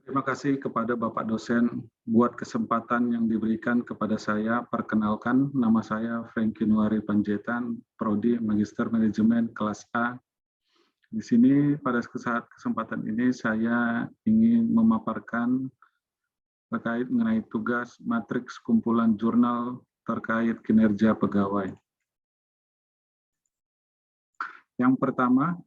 Terima kasih kepada Bapak dosen buat kesempatan yang diberikan kepada saya. Perkenalkan, nama saya Franky Nuari Panjaitan, Prodi Magister Manajemen kelas A. Di sini pada saat kesempatan ini saya ingin memaparkan terkait mengenai tugas matriks kumpulan jurnal terkait kinerja pegawai. Yang pertama,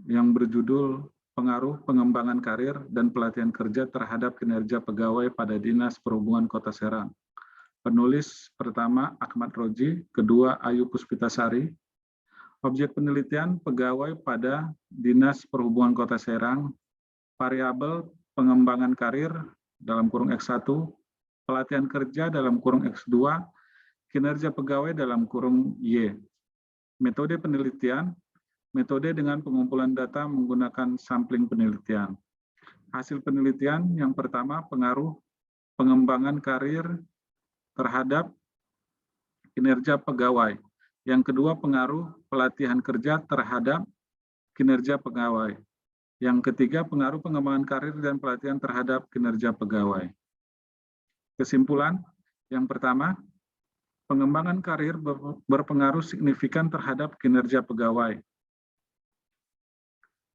yang berjudul Pengaruh Pengembangan Karir dan Pelatihan Kerja terhadap Kinerja Pegawai pada Dinas Perhubungan Kota Serang. Penulis pertama Ahmad Roji, kedua Ayu Puspitasari. Objek penelitian pegawai pada Dinas Perhubungan Kota Serang, variabel pengembangan karir dalam kurung X1, pelatihan kerja dalam kurung X2, kinerja pegawai dalam kurung Y. Metode penelitian, metode dengan pengumpulan data menggunakan sampling penelitian. Hasil penelitian yang pertama, pengaruh pengembangan karir terhadap kinerja pegawai. Yang kedua, pengaruh pelatihan kerja terhadap kinerja pegawai. Yang ketiga, pengaruh pengembangan karir dan pelatihan terhadap kinerja pegawai. Kesimpulan, yang pertama, pengembangan karir berpengaruh signifikan terhadap kinerja pegawai.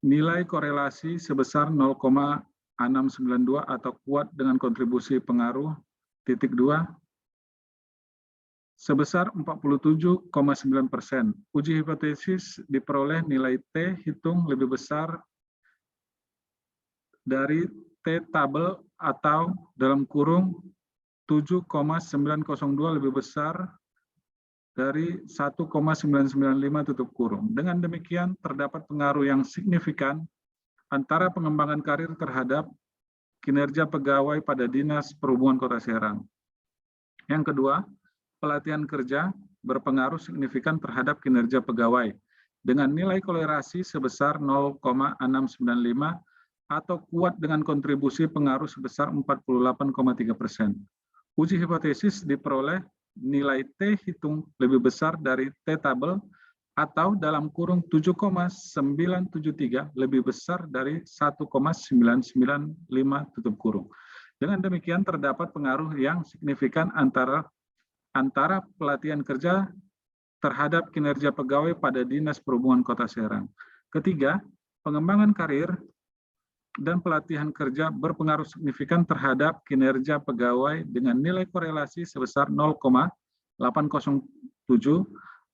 Nilai korelasi sebesar 0,692 atau kuat dengan kontribusi pengaruh, titik 2, sebesar 47,9%. Uji hipotesis diperoleh nilai T hitung lebih besar dari T tabel atau dalam kurung 7,902 lebih besar dari 1,995 tutup kurung. Dengan demikian, terdapat pengaruh yang signifikan antara pengembangan karir terhadap kinerja pegawai pada Dinas Perhubungan Kota Serang. Yang kedua, pelatihan kerja berpengaruh signifikan terhadap kinerja pegawai dengan nilai korelasi sebesar 0,695 atau kuat dengan kontribusi pengaruh sebesar 48,3%. Uji hipotesis diperoleh nilai T hitung lebih besar dari T tabel atau dalam kurung 7,973 lebih besar dari 1,995 tutup kurung. Dengan demikian terdapat pengaruh yang signifikan antara pelatihan kerja terhadap kinerja pegawai pada Dinas Perhubungan Kota Serang. Ketiga, pengembangan karir dan pelatihan kerja berpengaruh signifikan terhadap kinerja pegawai dengan nilai korelasi sebesar 0,807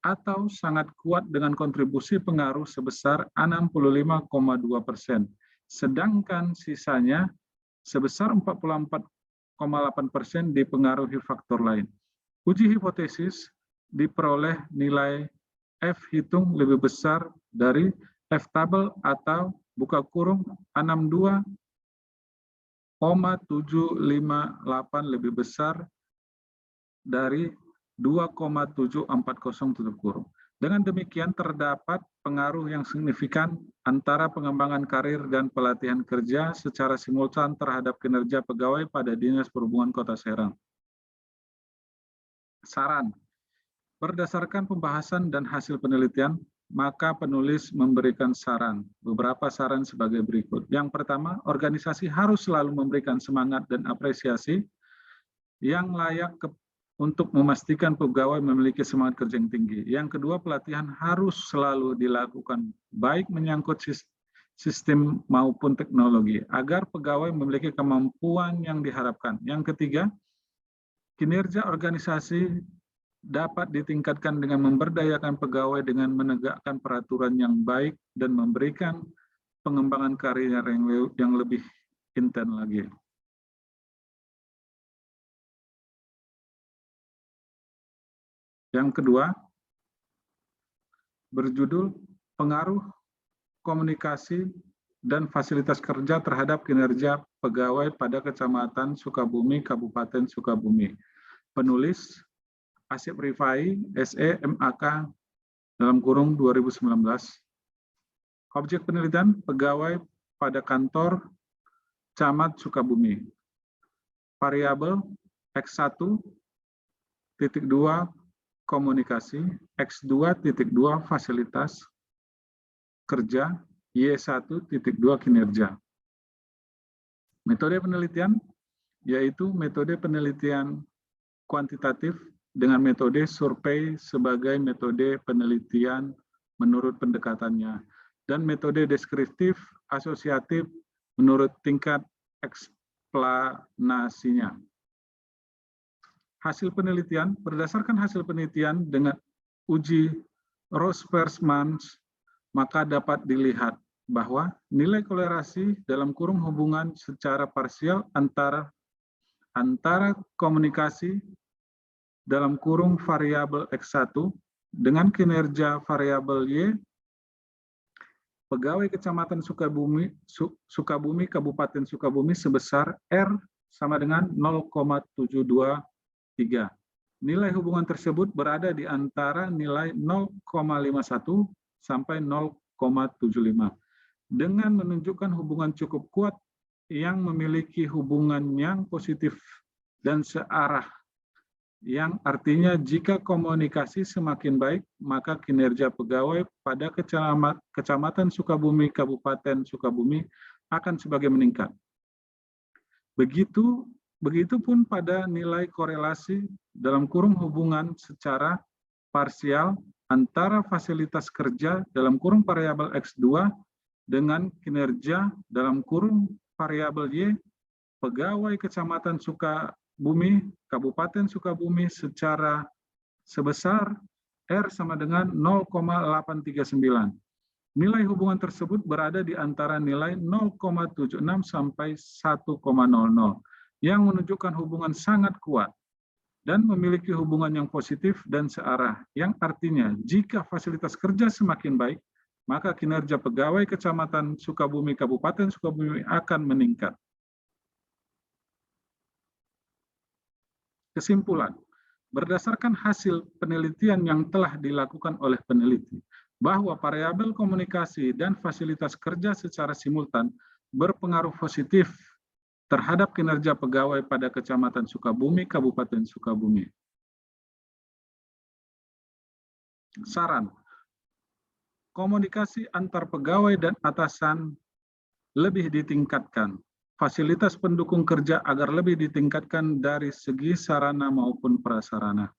atau sangat kuat dengan kontribusi pengaruh sebesar 65,2%, sedangkan sisanya sebesar 44,8% dipengaruhi faktor lain. Uji hipotesis diperoleh nilai F hitung lebih besar dari F tabel atau buka kurung 62,758 lebih besar dari 2,740 tutup kurung. Dengan demikian terdapat pengaruh yang signifikan antara pengembangan karir dan pelatihan kerja secara simultan terhadap kinerja pegawai pada Dinas Perhubungan Kota Serang. Saran. Berdasarkan pembahasan dan hasil penelitian, maka penulis memberikan saran. Beberapa saran sebagai berikut. Yang pertama, organisasi harus selalu memberikan semangat dan apresiasi yang layak untuk memastikan pegawai memiliki semangat kerja yang tinggi. Yang kedua, pelatihan harus selalu dilakukan, baik menyangkut sistem maupun teknologi, agar pegawai memiliki kemampuan yang diharapkan. Yang ketiga, kinerja organisasi dapat ditingkatkan dengan memberdayakan pegawai dengan menegakkan peraturan yang baik dan memberikan pengembangan karir yang lebih intens lagi. Yang kedua, berjudul Pengaruh Komunikasi dan Fasilitas Kerja terhadap Kinerja Pegawai pada Kecamatan Sukabumi, Kabupaten Sukabumi. Penulis Asep Rifai, SE, MAK, dalam kurung 2019. Objek penelitian pegawai pada kantor Camat Sukabumi. Variabel X1, titik 2, komunikasi, X2, titik 2, fasilitas kerja, Y1, titik 2, kinerja. Metode penelitian yaitu metode penelitian kuantitatif dengan metode survei sebagai metode penelitian menurut pendekatannya, dan metode deskriptif asosiatif menurut tingkat eksplanasinya. Hasil penelitian, berdasarkan hasil penelitian dengan uji Rospersmans, maka dapat dilihat bahwa nilai kolerasi dalam kurung hubungan secara parsial antara komunikasi dalam kurung variabel X1 dengan kinerja variabel Y, pegawai Kecamatan Sukabumi, Kabupaten Sukabumi sebesar R sama dengan 0,723. Nilai hubungan tersebut berada di antara nilai 0,51 sampai 0,75. Dengan menunjukkan hubungan cukup kuat yang memiliki hubungan yang positif dan searah, yang artinya jika komunikasi semakin baik, maka kinerja pegawai pada Kecamatan Sukabumi, Kabupaten Sukabumi akan sebagai meningkat. Begitupun pada nilai korelasi dalam kurung hubungan secara parsial antara fasilitas kerja dalam kurung variabel X2 dengan kinerja dalam kurung variabel Y, pegawai Kecamatan Sukabumi, Kabupaten Sukabumi secara sebesar R sama dengan 0,839. Nilai hubungan tersebut berada di antara nilai 0,76 sampai 1,00, yang menunjukkan hubungan sangat kuat dan memiliki hubungan yang positif dan searah, yang artinya jika fasilitas kerja semakin baik, maka kinerja pegawai Kecamatan Sukabumi, Kabupaten Sukabumi akan meningkat. Kesimpulan, berdasarkan hasil penelitian yang telah dilakukan oleh peneliti, bahwa variabel komunikasi dan fasilitas kerja secara simultan berpengaruh positif terhadap kinerja pegawai pada Kecamatan Sukabumi, Kabupaten Sukabumi. Saran, komunikasi antar pegawai dan atasan lebih ditingkatkan. Fasilitas pendukung kerja agar lebih ditingkatkan dari segi sarana maupun prasarana.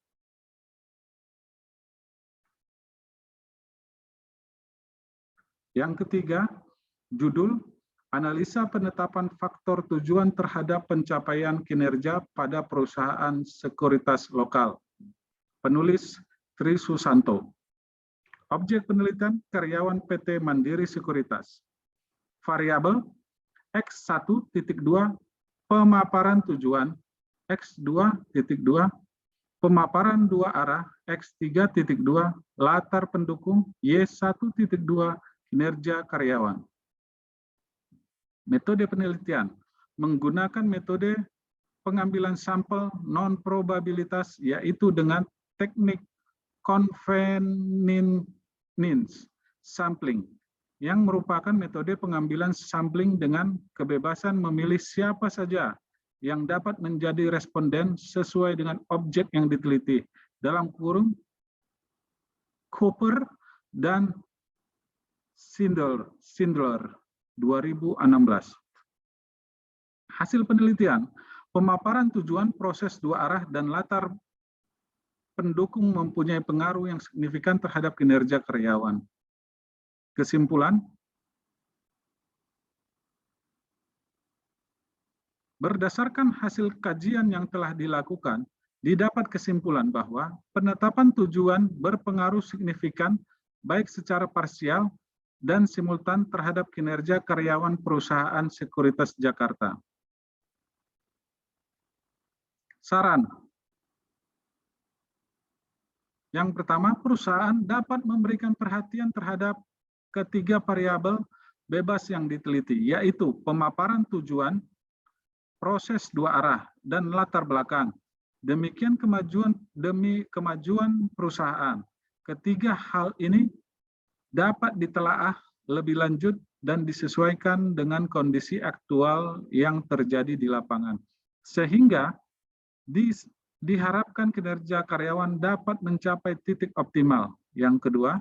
Yang ketiga, judul analisa penetapan faktor tujuan terhadap pencapaian kinerja pada perusahaan sekuritas lokal. Penulis Tri Susanto. Objek penelitian karyawan PT Mandiri Sekuritas. Variabel X1.2 pemaparan tujuan, X2.2 pemaparan dua arah, X3.2 latar pendukung, Y1.2 kinerja karyawan. Metode penelitian menggunakan metode pengambilan sampel non-probabilitas, yaitu dengan teknik convenience sampling, yang merupakan metode pengambilan sampling dengan kebebasan memilih siapa saja yang dapat menjadi responden sesuai dengan objek yang diteliti, dalam kurung Cooper dan Schindler 2016. Hasil penelitian, pemaparan tujuan, proses dua arah, dan latar pendukung mempunyai pengaruh yang signifikan terhadap kinerja karyawan. Kesimpulan, berdasarkan hasil kajian yang telah dilakukan, didapat kesimpulan bahwa penetapan tujuan berpengaruh signifikan baik secara parsial dan simultan terhadap kinerja karyawan perusahaan sekuritas Jakarta. Saran. Yang pertama, perusahaan dapat memberikan perhatian terhadap ketiga variabel bebas yang diteliti, yaitu pemaparan tujuan, proses dua arah, dan latar belakang. Demikian demi kemajuan perusahaan. Ketiga hal ini dapat ditelaah lebih lanjut dan disesuaikan dengan kondisi aktual yang terjadi di lapangan, sehingga diharapkan kinerja karyawan dapat mencapai titik optimal. Yang kedua,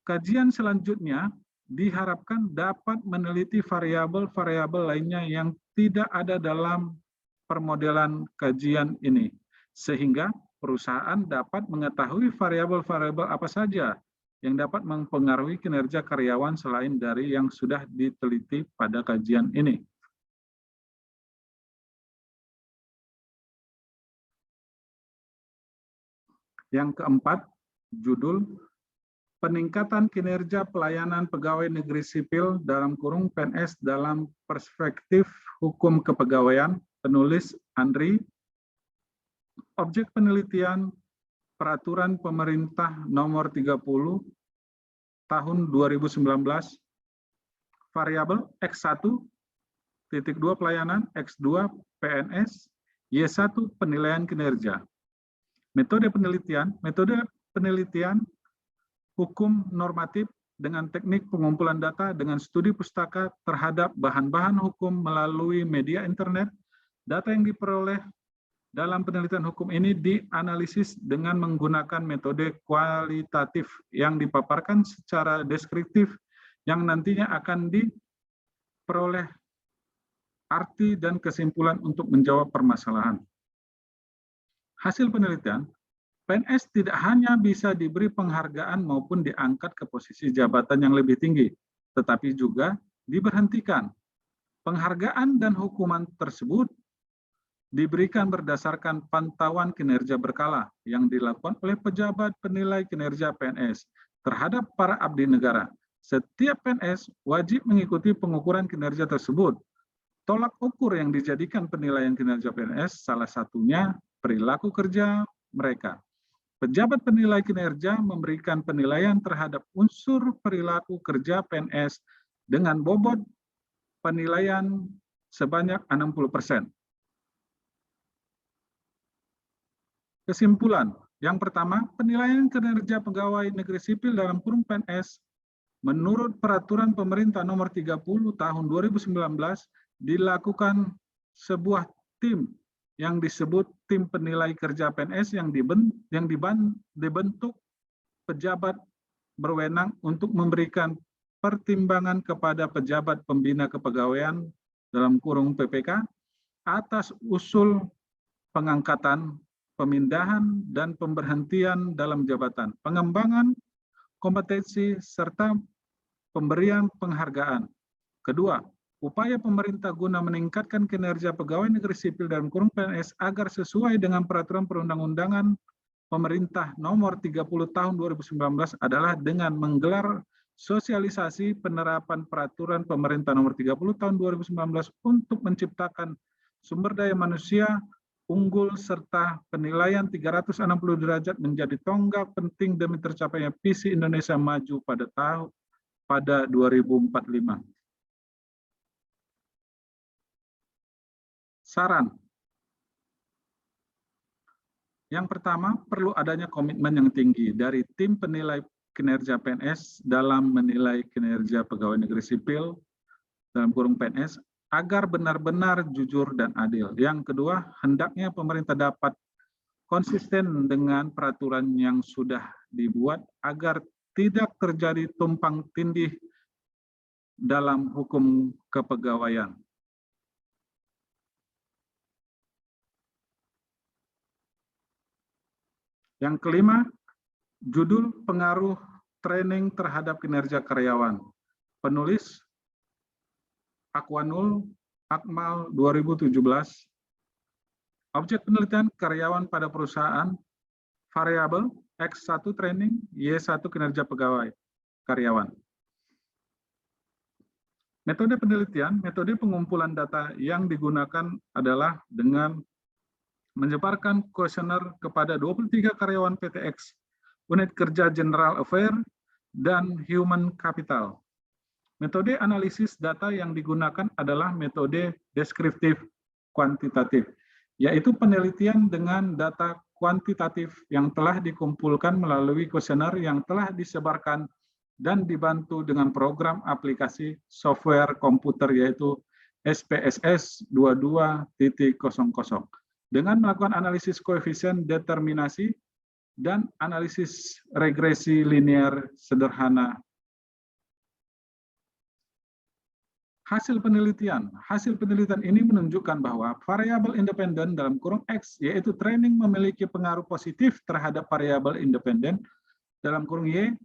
kajian selanjutnya diharapkan dapat meneliti variabel-variabel lainnya yang tidak ada dalam permodelan kajian ini, sehingga perusahaan dapat mengetahui variabel-variabel apa saja yang dapat mempengaruhi kinerja karyawan selain dari yang sudah diteliti pada kajian ini. Yang keempat, judul peningkatan kinerja pelayanan pegawai negeri sipil dalam kurung PNS dalam perspektif hukum kepegawaian, penulis Andri. Objek penelitian Peraturan Pemerintah Nomor 30 Tahun 2019, variabel X1, titik 2 pelayanan, X2 PNS, Y1 penilaian kinerja. Metode penelitian hukum normatif dengan teknik pengumpulan data dengan studi pustaka terhadap bahan-bahan hukum melalui media internet. Data yang diperoleh dalam penelitian hukum ini dianalisis dengan menggunakan metode kualitatif yang dipaparkan secara deskriptif yang nantinya akan diperoleh arti dan kesimpulan untuk menjawab permasalahan. Hasil penelitian, PNS tidak hanya bisa diberi penghargaan maupun diangkat ke posisi jabatan yang lebih tinggi, tetapi juga diberhentikan. Penghargaan dan hukuman tersebut diberikan berdasarkan pantauan kinerja berkala yang dilakukan oleh pejabat penilai kinerja PNS terhadap para abdi negara. Setiap PNS wajib mengikuti pengukuran kinerja tersebut. Tolak ukur yang dijadikan penilaian kinerja PNS salah satunya perilaku kerja mereka. Pejabat penilai kinerja memberikan penilaian terhadap unsur perilaku kerja PNS dengan bobot penilaian sebanyak 60%. Kesimpulan, yang pertama, penilaian kinerja pegawai negeri sipil dalam kurung PNS menurut Peraturan Pemerintah Nomor 30 Tahun 2019 dilakukan sebuah tim yang disebut tim penilai kerja PNS yang dibentuk pejabat berwenang untuk memberikan pertimbangan kepada pejabat pembina kepegawaian dalam kurung PPK atas usul pengangkatan, pemindahan, dan pemberhentian dalam jabatan, pengembangan kompetensi, serta pemberian penghargaan. Kedua, upaya pemerintah guna meningkatkan kinerja pegawai negeri sipil dalam kurung PNS agar sesuai dengan peraturan perundang-undangan pemerintah nomor 30 tahun 2019 adalah dengan menggelar sosialisasi penerapan peraturan pemerintah nomor 30 tahun 2019 untuk menciptakan sumber daya manusia unggul serta penilaian 360 derajat menjadi tonggak penting demi tercapainya visi Indonesia Maju pada 2045. Saran. Yang pertama, perlu adanya komitmen yang tinggi dari tim penilai kinerja PNS dalam menilai kinerja pegawai negeri sipil dalam kurung PNS agar benar-benar jujur dan adil. Yang kedua, hendaknya pemerintah dapat konsisten dengan peraturan yang sudah dibuat agar tidak terjadi tumpang tindih dalam hukum kepegawaian. Yang kelima, judul pengaruh training terhadap kinerja karyawan. Penulis Akwanul Akmal 2017. Objek penelitian karyawan pada perusahaan, variabel X1 training, Y1 kinerja pegawai karyawan. Metode penelitian, metode pengumpulan data yang digunakan adalah dengan menyebarkan kuesioner kepada 23 karyawan PTX, Unit Kerja General Affairs, dan Human Capital. Metode analisis data yang digunakan adalah metode deskriptif kuantitatif, yaitu penelitian dengan data kuantitatif yang telah dikumpulkan melalui kuesioner yang telah disebarkan dan dibantu dengan program aplikasi software komputer yaitu SPSS 22.00 dengan melakukan analisis koefisien determinasi dan analisis regresi linear sederhana Hasil penelitian ini menunjukkan bahwa variabel independen dalam kurung X, yaitu training, memiliki pengaruh positif terhadap variabel independen dalam kurung Y,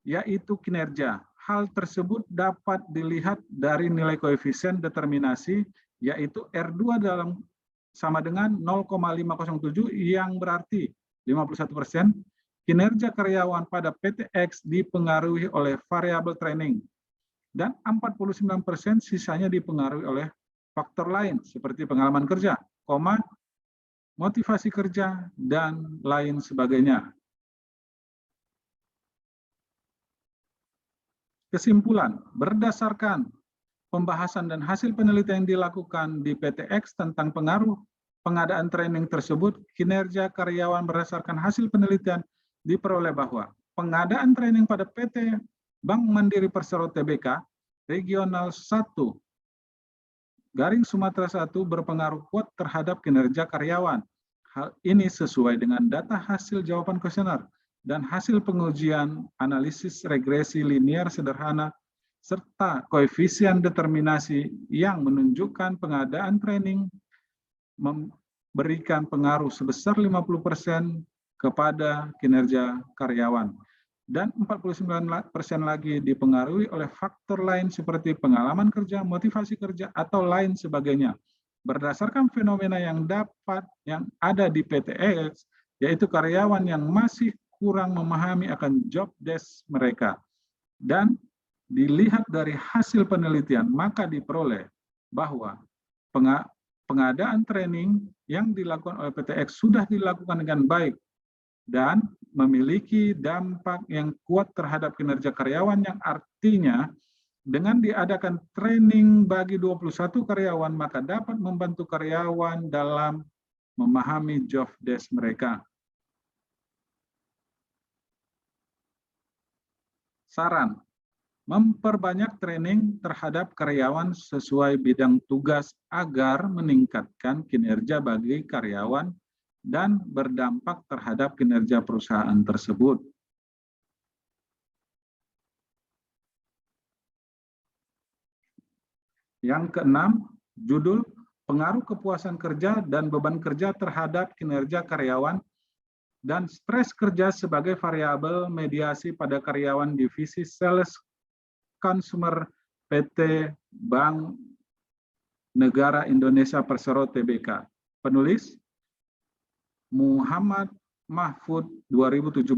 yaitu kinerja. Hal tersebut dapat dilihat dari nilai koefisien determinasi, yaitu R2 sama dengan 0,507, yang berarti 51% kinerja karyawan pada PTX dipengaruhi oleh variabel training, dan 49% sisanya dipengaruhi oleh faktor lain seperti pengalaman kerja, motivasi kerja, dan lain sebagainya. Kesimpulan, berdasarkan pembahasan dan hasil penelitian yang dilakukan di PTX tentang pengaruh pengadaan training tersebut, kinerja karyawan berdasarkan hasil penelitian diperoleh bahwa pengadaan training pada PT Bank Mandiri Persero Tbk Regional 1 Garing Sumatera 1 berpengaruh kuat terhadap kinerja karyawan. Hal ini sesuai dengan data hasil jawaban kuesioner dan hasil pengujian analisis regresi linear sederhana serta koefisien determinasi yang menunjukkan pengadaan training memberikan pengaruh sebesar 50% kepada kinerja karyawan, dan 49% lagi dipengaruhi oleh faktor lain seperti pengalaman kerja, motivasi kerja, atau lain sebagainya. Berdasarkan fenomena yang ada di PTX, yaitu karyawan yang masih kurang memahami akan job desk mereka, dan dilihat dari hasil penelitian, maka diperoleh bahwa pengadaan training yang dilakukan oleh PTX sudah dilakukan dengan baik dan memiliki dampak yang kuat terhadap kinerja karyawan, yang artinya dengan diadakan training bagi 21 karyawan, maka dapat membantu karyawan dalam memahami job desk mereka. Saran, memperbanyak training terhadap karyawan sesuai bidang tugas agar meningkatkan kinerja bagi karyawan dan berdampak terhadap kinerja perusahaan tersebut. Yang keenam, judul pengaruh kepuasan kerja dan beban kerja terhadap kinerja karyawan dan stres kerja sebagai variabel mediasi pada karyawan divisi sales consumer PT Bank Negara Indonesia Persero Tbk. Penulis Muhammad Mahfud 2017.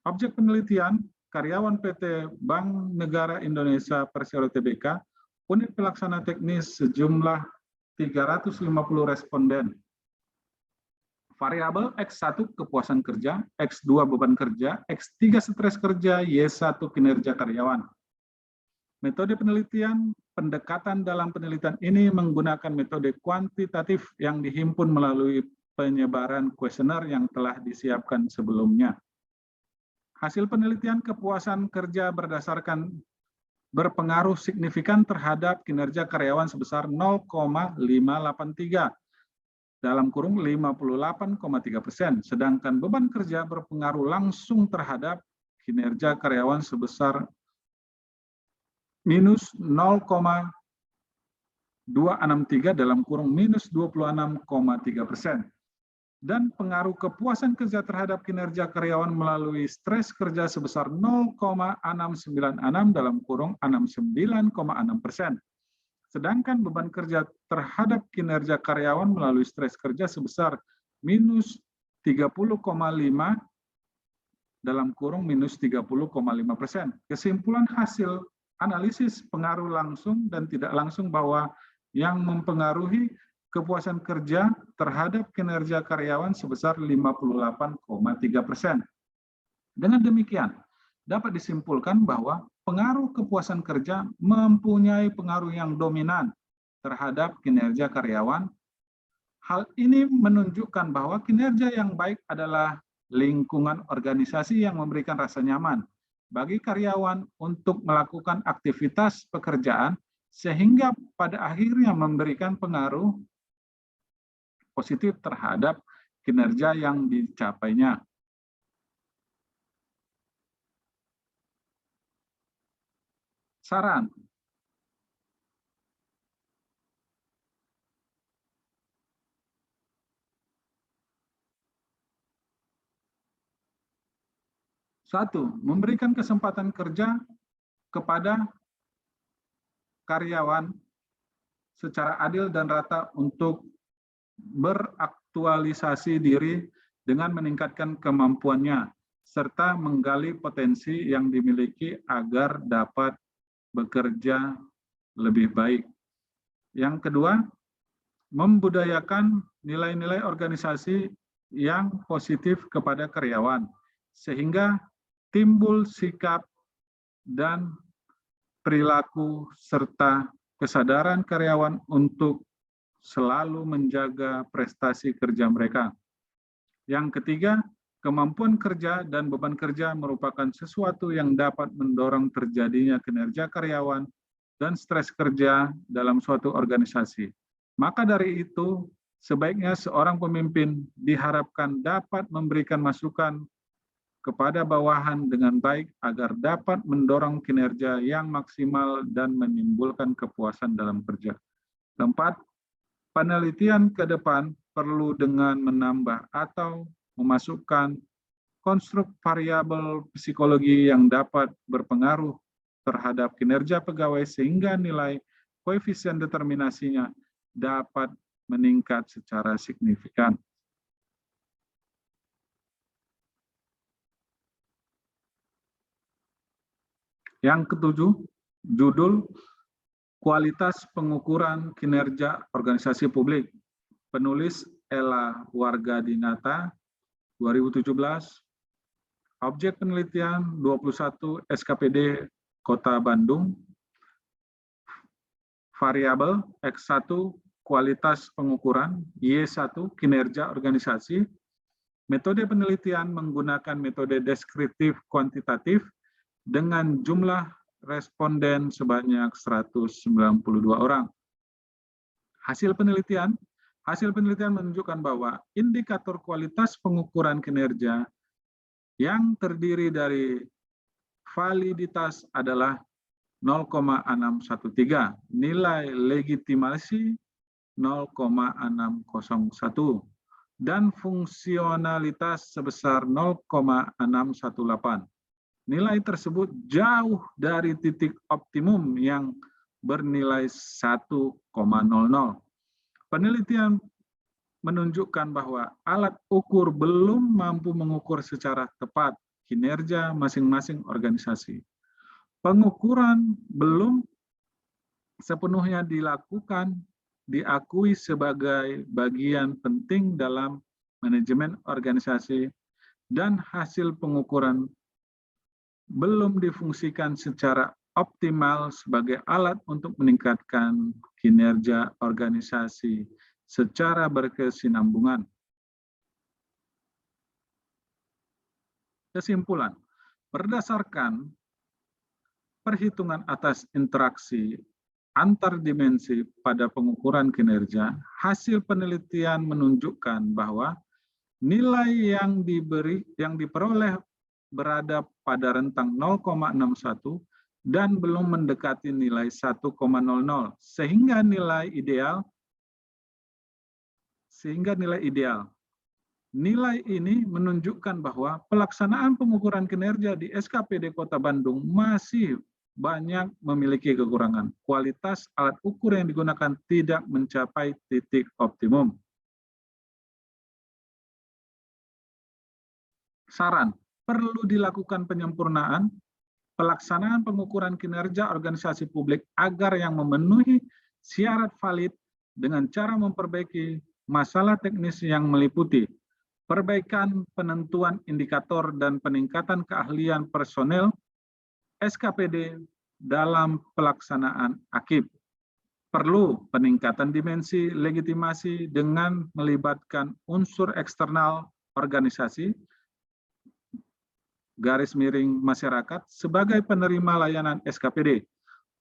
Objek penelitian karyawan PT Bank Negara Indonesia Persero Tbk, unit pelaksana teknis sejumlah 350 responden. Variabel X1 kepuasan kerja, X2 beban kerja, X3 stres kerja, Y1 kinerja karyawan. Metode penelitian, pendekatan dalam penelitian ini menggunakan metode kuantitatif yang dihimpun melalui penyebaran kuesioner yang telah disiapkan sebelumnya. Hasil penelitian kepuasan kerja berpengaruh signifikan terhadap kinerja karyawan sebesar 0,583 dalam kurung 58,3%, sedangkan beban kerja berpengaruh langsung terhadap kinerja karyawan sebesar minus 0,263 dalam kurung minus 26,3%. Dan pengaruh kepuasan kerja terhadap kinerja karyawan melalui stres kerja sebesar 0,696 dalam kurung 69,6%. Sedangkan beban kerja terhadap kinerja karyawan melalui stres kerja sebesar minus 30,5 dalam kurung minus 30,5%. Kesimpulan hasil analisis pengaruh langsung dan tidak langsung bahwa yang mempengaruhi kepuasan kerja terhadap kinerja karyawan sebesar 58,3%. Dengan demikian, dapat disimpulkan bahwa pengaruh kepuasan kerja mempunyai pengaruh yang dominan terhadap kinerja karyawan. Hal ini menunjukkan bahwa kinerja yang baik adalah lingkungan organisasi yang memberikan rasa nyaman bagi karyawan untuk melakukan aktivitas pekerjaan, sehingga pada akhirnya memberikan pengaruh positif terhadap kinerja yang dicapainya. Saran, Satu, memberikan kesempatan kerja kepada karyawan secara adil dan rata untuk beraktualisasi diri dengan meningkatkan kemampuannya, serta menggali potensi yang dimiliki agar dapat bekerja lebih baik. Yang kedua, membudayakan nilai-nilai organisasi yang positif kepada karyawan, sehingga timbul sikap dan perilaku serta kesadaran karyawan untuk selalu menjaga prestasi kerja mereka. Yang ketiga, kemampuan kerja dan beban kerja merupakan sesuatu yang dapat mendorong terjadinya kinerja karyawan dan stres kerja dalam suatu organisasi. Maka dari itu, sebaiknya seorang pemimpin diharapkan dapat memberikan masukan kepada bawahan dengan baik agar dapat mendorong kinerja yang maksimal dan menimbulkan kepuasan dalam kerja. Keempat, penelitian ke depan perlu dengan menambah atau memasukkan konstruk variabel psikologi yang dapat berpengaruh terhadap kinerja pegawai sehingga nilai koefisien determinasinya dapat meningkat secara signifikan. Yang ketujuh, judul Kualitas Pengukuran Kinerja Organisasi Publik. Penulis Ella Wargadinata, 2017. Objek penelitian 21 SKPD Kota Bandung. Variabel X1 kualitas pengukuran, Y1 kinerja organisasi. Metode penelitian menggunakan metode deskriptif kuantitatif dengan jumlah responden sebanyak 192 orang. Hasil penelitian menunjukkan bahwa indikator kualitas pengukuran kinerja yang terdiri dari validitas adalah 0,613, nilai legitimasi 0,601, dan fungsionalitas sebesar 0,618. Nilai tersebut jauh dari titik optimum yang bernilai 1,00. Penelitian menunjukkan bahwa alat ukur belum mampu mengukur secara tepat kinerja masing-masing organisasi. Pengukuran belum sepenuhnya diakui sebagai bagian penting dalam manajemen organisasi, dan hasil pengukuran belum difungsikan secara optimal sebagai alat untuk meningkatkan kinerja organisasi secara berkesinambungan. Kesimpulan, berdasarkan perhitungan atas interaksi antar dimensi pada pengukuran kinerja, hasil penelitian menunjukkan bahwa nilai yang diperoleh berada pada rentang 0,61 dan belum mendekati nilai 1,00, sehingga nilai ideal. Nilai ini menunjukkan bahwa pelaksanaan pengukuran kinerja di SKPD Kota Bandung masih banyak memiliki kekurangan. Kualitas alat ukur yang digunakan tidak mencapai titik optimum. Saran, perlu dilakukan penyempurnaan pelaksanaan pengukuran kinerja organisasi publik agar yang memenuhi syarat valid dengan cara memperbaiki masalah teknis yang meliputi perbaikan penentuan indikator dan peningkatan keahlian personel SKPD dalam pelaksanaan AKIP. Perlu peningkatan dimensi legitimasi dengan melibatkan unsur eksternal organisasi, _masyarakat sebagai penerima layanan SKPD.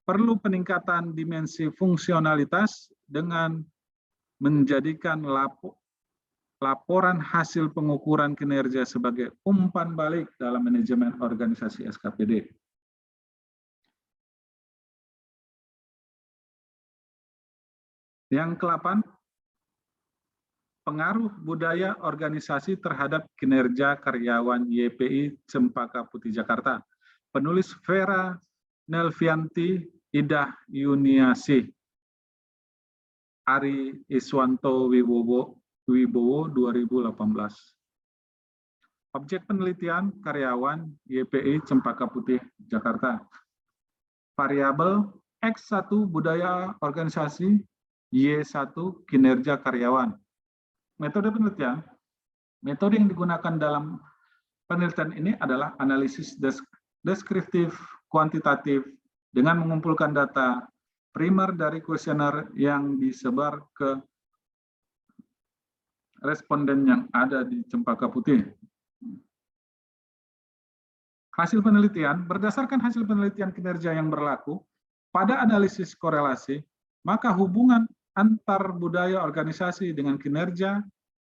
Perlu peningkatan dimensi fungsionalitas dengan menjadikan laporan hasil pengukuran kinerja sebagai umpan balik dalam manajemen organisasi SKPD. Yang ke-8, pengaruh budaya organisasi terhadap kinerja karyawan YPI Cempaka Putih Jakarta. Penulis Vera Nelvianti, Idah Yuniasih, Ari Iswanto Wibowo 2018. Objek penelitian karyawan YPI Cempaka Putih Jakarta. Variabel X1 budaya organisasi, Y1 kinerja karyawan. Metode penelitian. Metode yang digunakan dalam penelitian ini adalah analisis deskriptif kuantitatif dengan mengumpulkan data primer dari kuesioner yang disebar ke responden yang ada di Cempaka Putih. Hasil penelitian, berdasarkan hasil penelitian kinerja yang berlaku, pada analisis korelasi, maka hubungan antar budaya organisasi dengan kinerja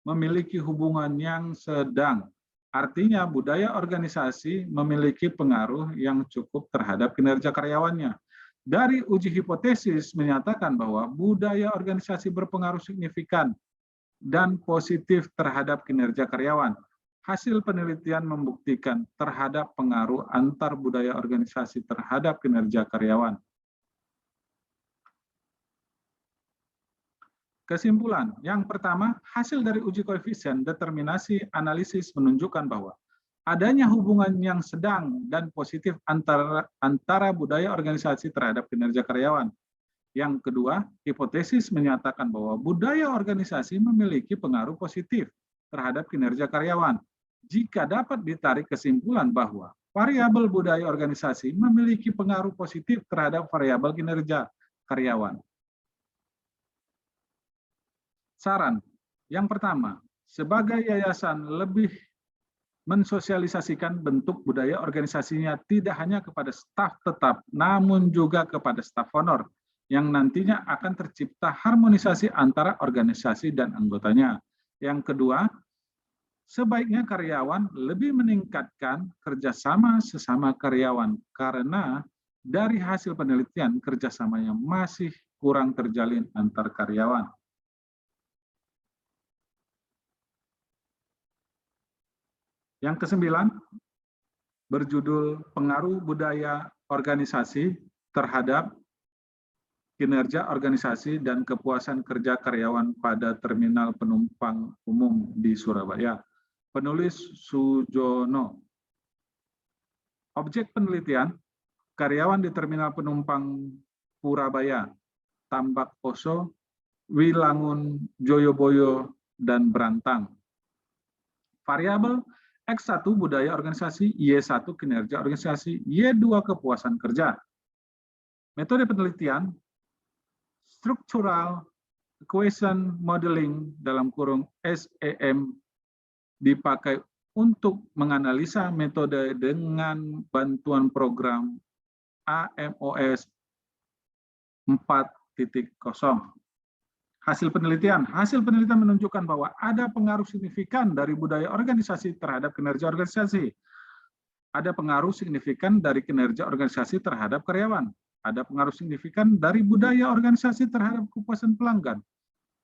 memiliki hubungan yang sedang. Artinya budaya organisasi memiliki pengaruh yang cukup terhadap kinerja karyawannya. Dari uji hipotesis menyatakan bahwa budaya organisasi berpengaruh signifikan dan positif terhadap kinerja karyawan. Hasil penelitian membuktikan terhadap pengaruh antar budaya organisasi terhadap kinerja karyawan. Kesimpulan, yang pertama, hasil dari uji koefisien determinasi analisis menunjukkan bahwa adanya hubungan yang sedang dan positif antara budaya organisasi terhadap kinerja karyawan. Yang kedua, hipotesis menyatakan bahwa budaya organisasi memiliki pengaruh positif terhadap kinerja karyawan. Jika dapat ditarik kesimpulan bahwa variabel budaya organisasi memiliki pengaruh positif terhadap variabel kinerja karyawan. Saran, yang pertama, sebagai yayasan lebih mensosialisasikan bentuk budaya organisasinya tidak hanya kepada staf tetap, namun juga kepada staf honor, yang nantinya akan tercipta harmonisasi antara organisasi dan anggotanya. Yang kedua, sebaiknya karyawan lebih meningkatkan kerjasama sesama karyawan, karena dari hasil penelitian kerjasamanya masih kurang terjalin antar karyawan. Yang kesembilan, berjudul Pengaruh Budaya Organisasi Terhadap Kinerja Organisasi dan Kepuasan Kerja Karyawan pada Terminal Penumpang Umum di Surabaya. Penulis Sujono. Objek penelitian, karyawan di Terminal Penumpang Purabaya, Tambak Poso, Wilangun, Joyoboyo, dan Brantang. Variabel X1 budaya organisasi, Y1 kinerja organisasi, Y2 kepuasan kerja. Metode penelitian, Structural Equation Modeling dalam kurung SEM dipakai untuk menganalisa metode dengan bantuan program AMOS 4.0. Hasil penelitian menunjukkan bahwa ada pengaruh signifikan dari budaya organisasi terhadap kinerja organisasi. Ada pengaruh signifikan dari kinerja organisasi terhadap karyawan. Ada pengaruh signifikan dari budaya organisasi terhadap kepuasan pelanggan.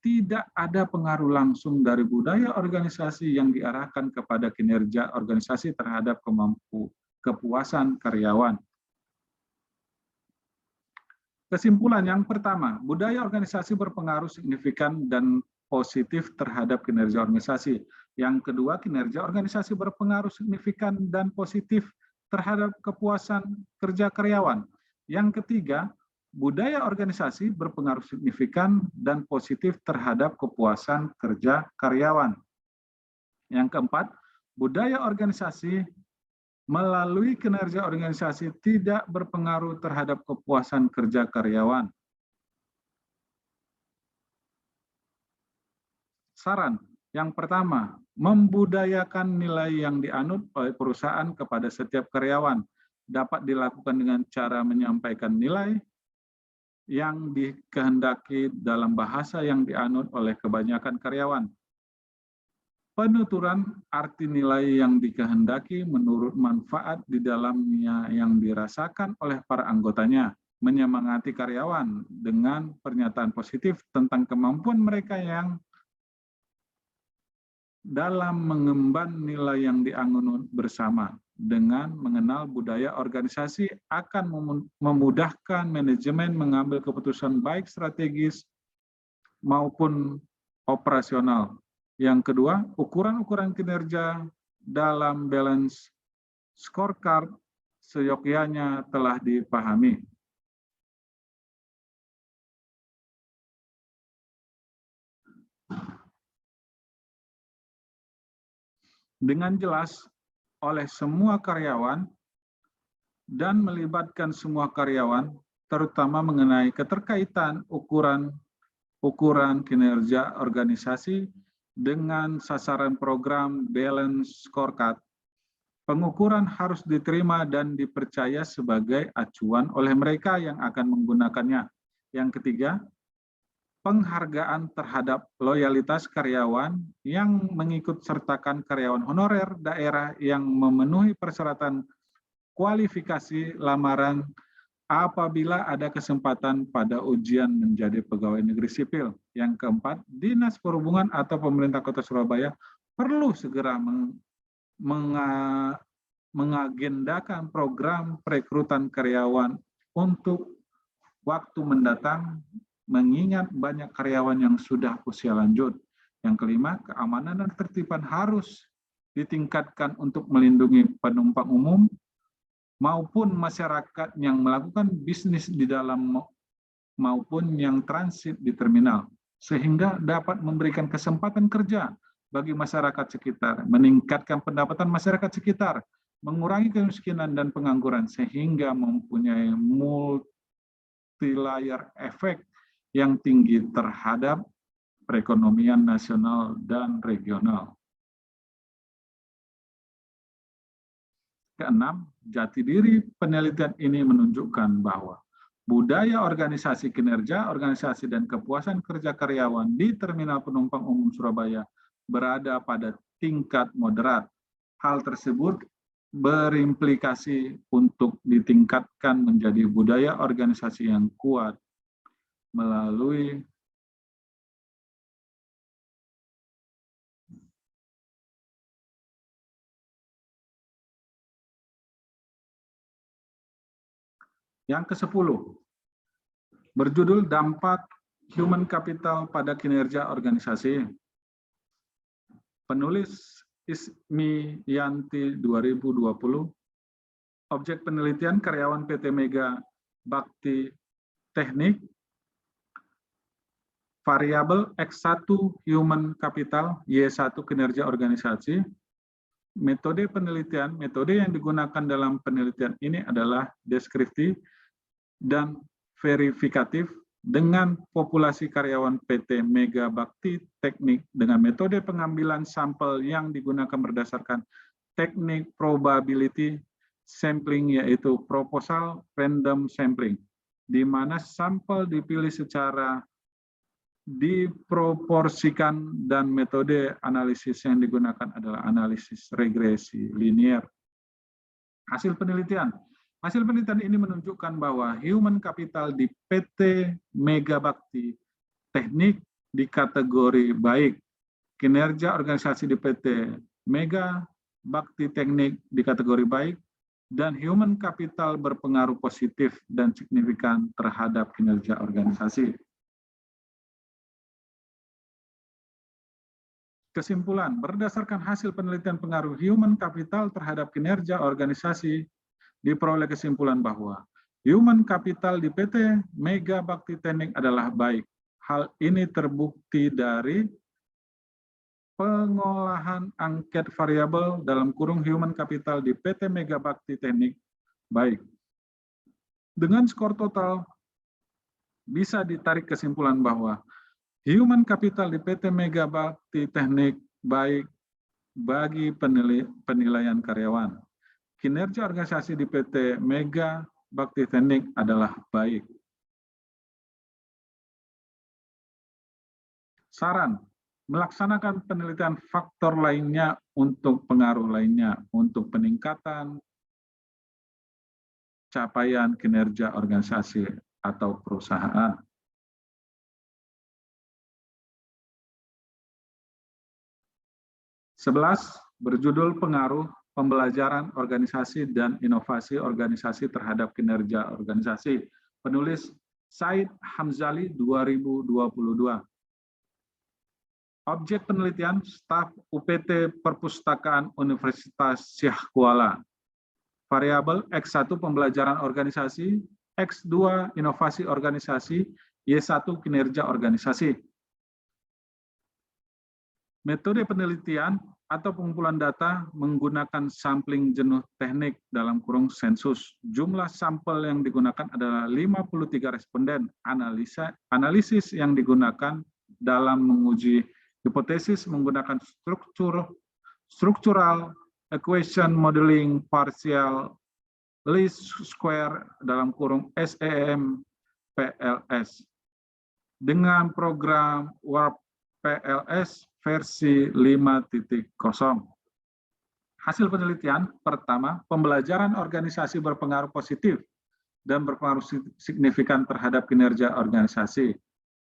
Tidak ada pengaruh langsung dari budaya organisasi yang diarahkan kepada kinerja organisasi terhadap kepuasan karyawan. Kesimpulan yang pertama, budaya organisasi berpengaruh signifikan dan positif terhadap kinerja organisasi. Yang kedua, kinerja organisasi berpengaruh signifikan dan positif terhadap kepuasan kerja karyawan. Yang ketiga, budaya organisasi berpengaruh signifikan dan positif terhadap kepuasan kerja karyawan. Yang keempat, budaya organisasi melalui kinerja organisasi tidak berpengaruh terhadap kepuasan kerja karyawan. Saran yang pertama, membudayakan nilai yang dianut oleh perusahaan kepada setiap karyawan dapat dilakukan dengan cara menyampaikan nilai yang dikehendaki dalam bahasa yang dianut oleh kebanyakan karyawan. Penuturan arti nilai yang dikehendaki menurut manfaat di dalamnya yang dirasakan oleh para anggotanya, menyemangati karyawan dengan pernyataan positif tentang kemampuan mereka yang dalam mengemban nilai yang diangun bersama. Dengan mengenal budaya organisasi akan memudahkan manajemen mengambil keputusan baik strategis maupun operasional. Yang kedua, ukuran-ukuran kinerja dalam balance scorecard seyogyanya telah dipahami. Dengan jelas oleh semua karyawan dan melibatkan semua karyawan, terutama mengenai keterkaitan ukuran kinerja organisasi dengan sasaran program balance scorecard. Pengukuran harus diterima dan dipercaya sebagai acuan oleh mereka yang akan menggunakannya. Yang ketiga, penghargaan terhadap loyalitas karyawan yang mengikut sertakan karyawan honorer daerah yang memenuhi persyaratan kualifikasi lamaran apabila ada kesempatan pada ujian menjadi pegawai negeri sipil. Yang keempat, Dinas Perhubungan atau pemerintah Kota Surabaya perlu segera mengagendakan program perekrutan karyawan untuk waktu mendatang, mengingat banyak karyawan yang sudah usia lanjut. Yang kelima, keamanan dan ketertiban harus ditingkatkan untuk melindungi penumpang umum maupun masyarakat yang melakukan bisnis di dalam maupun yang transit di terminal, sehingga dapat memberikan kesempatan kerja bagi masyarakat sekitar, meningkatkan pendapatan masyarakat sekitar, mengurangi kemiskinan dan pengangguran, sehingga mempunyai multi-layer efek yang tinggi terhadap perekonomian nasional dan regional. Keenam, jati diri penelitian ini menunjukkan bahwa budaya organisasi kinerja, organisasi dan kepuasan kerja karyawan di Terminal Penumpang Umum Surabaya berada pada tingkat moderat. Hal tersebut berimplikasi untuk ditingkatkan menjadi budaya organisasi yang kuat melalui yang ke-10, berjudul dampak human capital pada kinerja organisasi. Penulis Ismi Yanti 2020, objek penelitian karyawan PT Mega Bakti Teknik, variabel X1 human capital, Y1 kinerja organisasi. Metode penelitian, metode yang digunakan dalam penelitian ini adalah deskriptif dan verifikatif dengan populasi karyawan PT Mega Bakti Teknik dengan metode pengambilan sampel yang digunakan berdasarkan teknik probability sampling, yaitu proposal random sampling, di mana sampel dipilih secara diproporsikan dan metode analisis yang digunakan adalah analisis regresi linear. Hasil penelitian ini menunjukkan bahwa human capital di PT Mega Bakti Teknik di kategori baik, kinerja organisasi di PT Mega Bakti Teknik di kategori baik, dan human capital berpengaruh positif dan signifikan terhadap kinerja organisasi. Kesimpulan, berdasarkan hasil penelitian pengaruh human capital terhadap kinerja organisasi, diperoleh kesimpulan bahwa human capital di PT Mega Bakti Teknik adalah baik. Hal ini terbukti dari pengolahan angket variabel dalam kurung human capital di PT Mega Bakti Teknik baik. Dengan skor total, bisa ditarik kesimpulan bahwa human capital di PT Mega Bakti Teknik baik bagi penilaian karyawan. Kinerja organisasi di PT Mega Bakti Teknik adalah baik. Saran, melaksanakan penelitian faktor lainnya untuk pengaruh lainnya untuk peningkatan capaian kinerja organisasi atau perusahaan. 11 berjudul pengaruh pembelajaran organisasi dan inovasi organisasi terhadap kinerja organisasi. Penulis Said Hamzali 2022. Objek penelitian staf UPT Perpustakaan Universitas Syekh Kuala. Variabel X1 pembelajaran organisasi, X2 inovasi organisasi, Y1 kinerja organisasi. Metode penelitian atau pengumpulan data menggunakan sampling jenuh teknik dalam kurung sensus. Jumlah sampel yang digunakan adalah 53 responden. Analisis yang digunakan dalam menguji hipotesis menggunakan structural equation modeling partial least square dalam kurung SEM PLS dengan program Warp PLS versi 5.0. Hasil penelitian pertama, pembelajaran organisasi berpengaruh positif dan berpengaruh signifikan terhadap kinerja organisasi.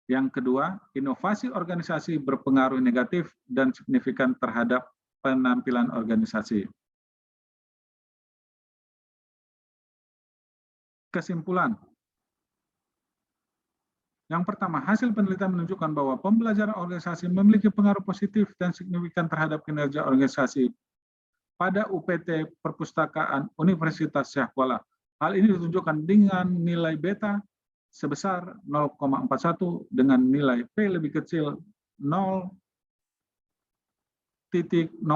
Yang kedua, inovasi organisasi berpengaruh negatif dan signifikan terhadap penampilan organisasi. Kesimpulan. Yang pertama, hasil penelitian menunjukkan bahwa pembelajaran organisasi memiliki pengaruh positif dan signifikan terhadap kinerja organisasi pada UPT Perpustakaan Universitas Syekh Kuala. Hal ini ditunjukkan dengan nilai beta sebesar 0,41 dengan nilai P lebih kecil 0,001.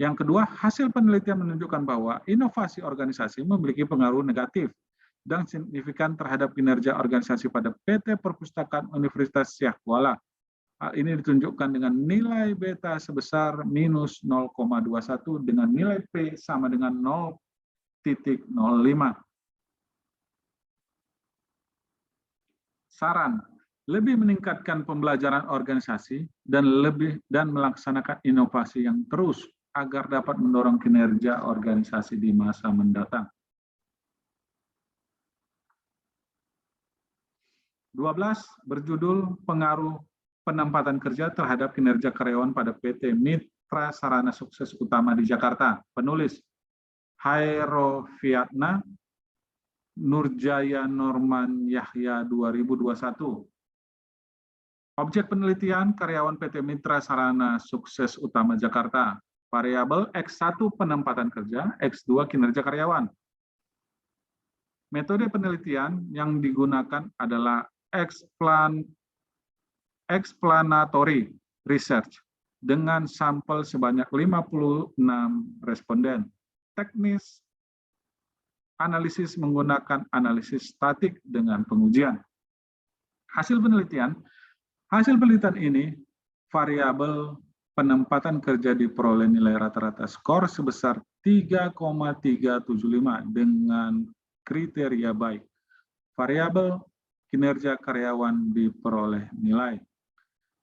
Yang kedua, hasil penelitian menunjukkan bahwa inovasi organisasi memiliki pengaruh negatif dan signifikan terhadap kinerja organisasi pada PT Perpustakaan Universitas Syekh Kuala. Hal ini ditunjukkan dengan nilai beta sebesar minus 0,21 dengan nilai P sama dengan 0,05. Saran, lebih meningkatkan pembelajaran organisasi dan melaksanakan inovasi yang terus agar dapat mendorong kinerja organisasi di masa mendatang. 12 berjudul pengaruh penempatan kerja terhadap kinerja karyawan pada PT Mitra Sarana Sukses Utama di Jakarta. Penulis Hairofiatna Nurjaya Norman Yahya 2021. Objek penelitian karyawan PT Mitra Sarana Sukses Utama Jakarta. Variabel X1 penempatan kerja, X2 kinerja karyawan. Metode penelitian yang digunakan adalah explanatory research dengan sampel sebanyak 56 responden. Teknis analisis menggunakan analisis statik dengan pengujian. Hasil penelitian ini variabel penempatan kerja diperoleh nilai rata-rata skor sebesar 3,375 dengan kriteria baik. Variabel kinerja karyawan diperoleh nilai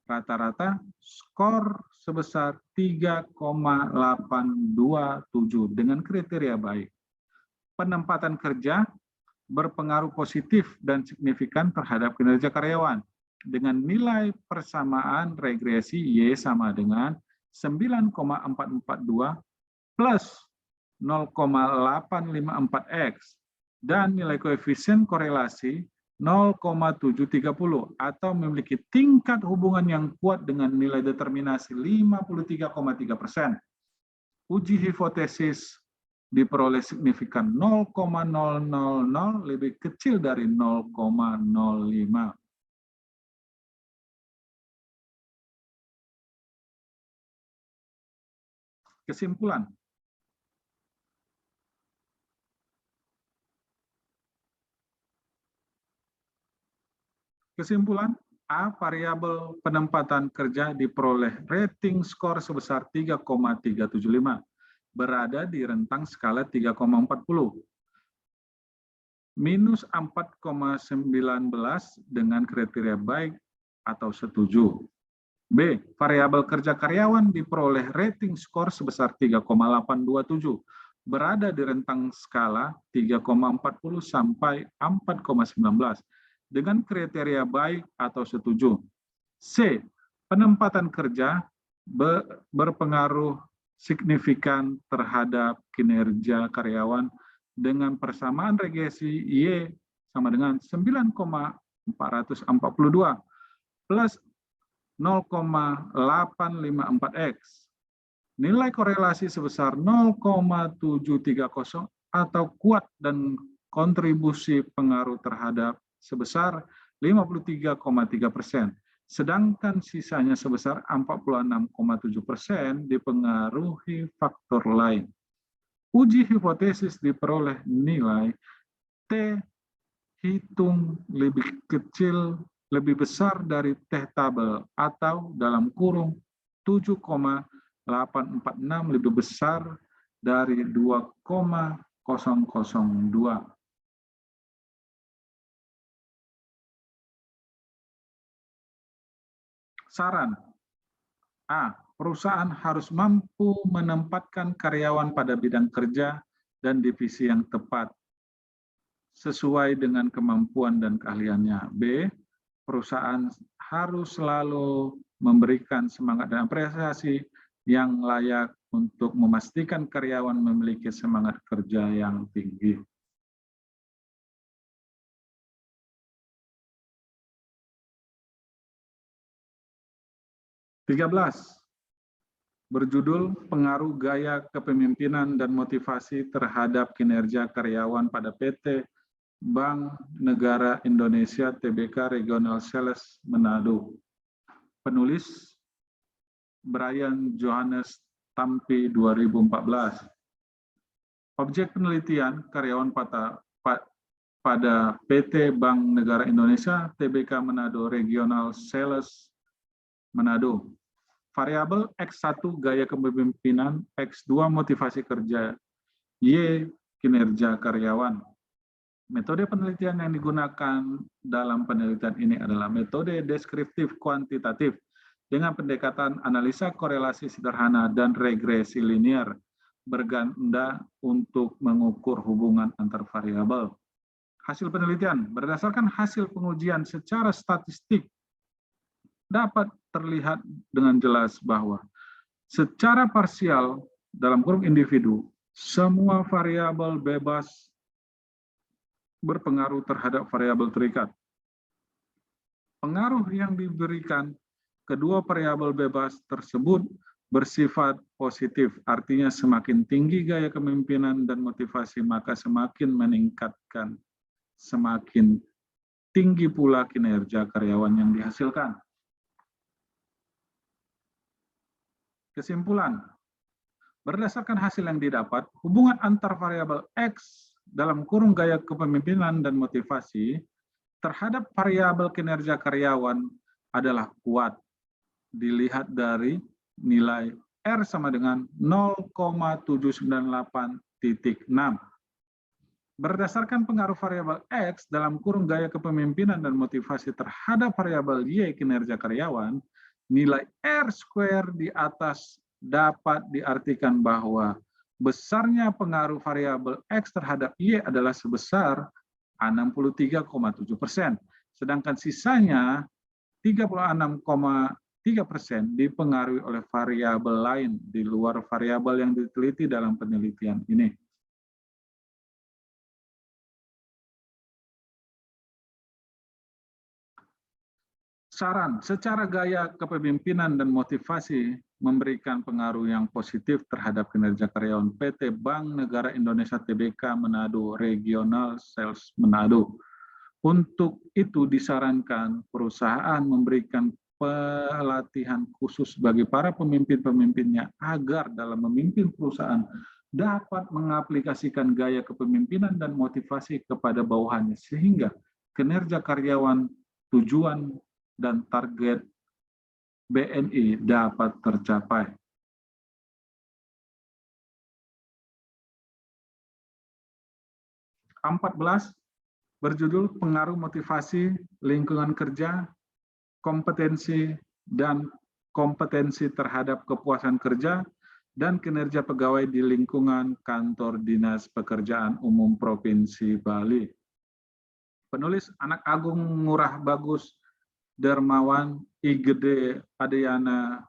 rata-rata skor sebesar 3,827 dengan kriteria baik. Penempatan kerja berpengaruh positif dan signifikan terhadap kinerja karyawan dengan nilai persamaan regresi Y sama dengan 9,442 plus 0,854X dan nilai koefisien korelasi 0,730 atau memiliki tingkat hubungan yang kuat dengan nilai determinasi 53,3%. Uji hipotesis diperoleh signifikan 0,000 lebih kecil dari 0,05. Kesimpulan. Kesimpulan, A, variabel penempatan kerja diperoleh rating skor sebesar 3,375, berada di rentang skala 3,40, minus 4,19 dengan kriteria baik atau setuju. B, variabel kerja karyawan diperoleh rating skor sebesar 3,827, berada di rentang skala 3,40 sampai 4,19, dengan kriteria baik atau setuju. C, penempatan kerja berpengaruh signifikan terhadap kinerja karyawan dengan persamaan regresi Y sama dengan 9,442 plus 0,854X. Nilai korelasi sebesar 0,730 atau kuat dan kontribusi pengaruh terhadap sebesar 53,3%. Sedangkan sisanya sebesar 46,7% dipengaruhi faktor lain. Uji hipotesis diperoleh nilai T hitung lebih besar dari T tabel atau dalam kurung 7,846 lebih besar dari 2,002. Saran A. Perusahaan harus mampu menempatkan karyawan pada bidang kerja dan divisi yang tepat sesuai dengan kemampuan dan keahliannya. B. Perusahaan harus selalu memberikan semangat dan apresiasi yang layak untuk memastikan karyawan memiliki semangat kerja yang tinggi. Berjudul Pengaruh Gaya Kepemimpinan dan Motivasi Terhadap Kinerja Karyawan pada PT Bank Negara Indonesia Tbk Regional Sales Manado. Penulis Brian Johannes Tampi 2014. Objek penelitian karyawan pada PT Bank Negara Indonesia Tbk Manado Regional Sales Manado. Variabel X1 gaya kepemimpinan, X2 motivasi kerja, Y kinerja karyawan. Metode penelitian yang digunakan dalam penelitian ini adalah metode deskriptif kuantitatif dengan pendekatan analisa korelasi sederhana dan regresi linear berganda untuk mengukur hubungan antar variabel. Hasil penelitian berdasarkan hasil pengujian secara statistik dapat terlihat dengan jelas bahwa secara parsial dalam kurung individu, semua variabel bebas berpengaruh terhadap variabel terikat. Pengaruh yang diberikan kedua variabel bebas tersebut bersifat positif, artinya semakin tinggi gaya kepemimpinan dan motivasi, maka semakin meningkatkan, semakin tinggi pula kinerja karyawan yang dihasilkan. Kesimpulan, berdasarkan hasil yang didapat, hubungan antar variabel X dalam kurung gaya kepemimpinan dan motivasi terhadap variabel kinerja karyawan adalah kuat. Dilihat dari nilai R sama dengan 0,798,6. Berdasarkan pengaruh variabel X dalam kurung gaya kepemimpinan dan motivasi terhadap variabel Y kinerja karyawan, nilai R² di atas dapat diartikan bahwa besarnya pengaruh variabel X terhadap Y adalah sebesar 63,7%, sedangkan sisanya 36,3% dipengaruhi oleh variabel lain di luar variabel yang diteliti dalam penelitian ini. Saran, secara gaya kepemimpinan dan motivasi memberikan pengaruh yang positif terhadap kinerja karyawan PT Bank Negara Indonesia Tbk Manado Regional Sales Manado. Untuk itu disarankan perusahaan memberikan pelatihan khusus bagi para pemimpin-pemimpinnya agar dalam memimpin perusahaan dapat mengaplikasikan gaya kepemimpinan dan motivasi kepada bawahannya sehingga kinerja karyawan, tujuan dan target BNI dapat tercapai. (14) Berjudul Pengaruh Motivasi Lingkungan Kerja, Kompetensi dan Kompetensi Terhadap Kepuasan Kerja dan Kinerja Pegawai di Lingkungan Kantor Dinas Pekerjaan Umum Provinsi Bali. Penulis Anak Agung Ngurah Bagus Dermawan, I Gede Adeyana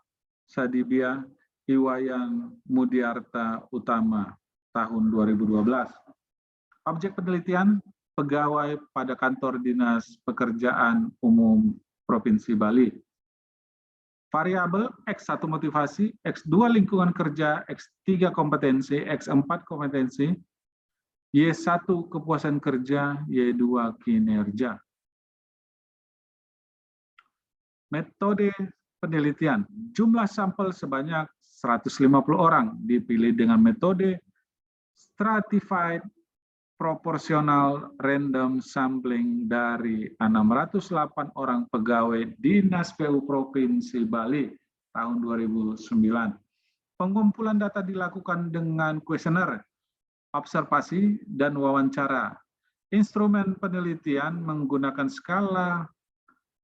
Sadibia Iwayan Mudiarta Utama tahun 2012. Objek penelitian pegawai pada Kantor Dinas Pekerjaan Umum Provinsi Bali. Variabel X1 motivasi, X2 lingkungan kerja, X3 kompetensi, X4 kompetensi, Y1 kepuasan kerja, Y2 kinerja. Metode penelitian, jumlah sampel sebanyak 150 orang dipilih dengan metode stratified proporsional random sampling dari 608 orang pegawai Dinas PU Provinsi Bali tahun 2009. Pengumpulan data dilakukan dengan kuesioner, observasi, dan wawancara. Instrumen penelitian menggunakan skala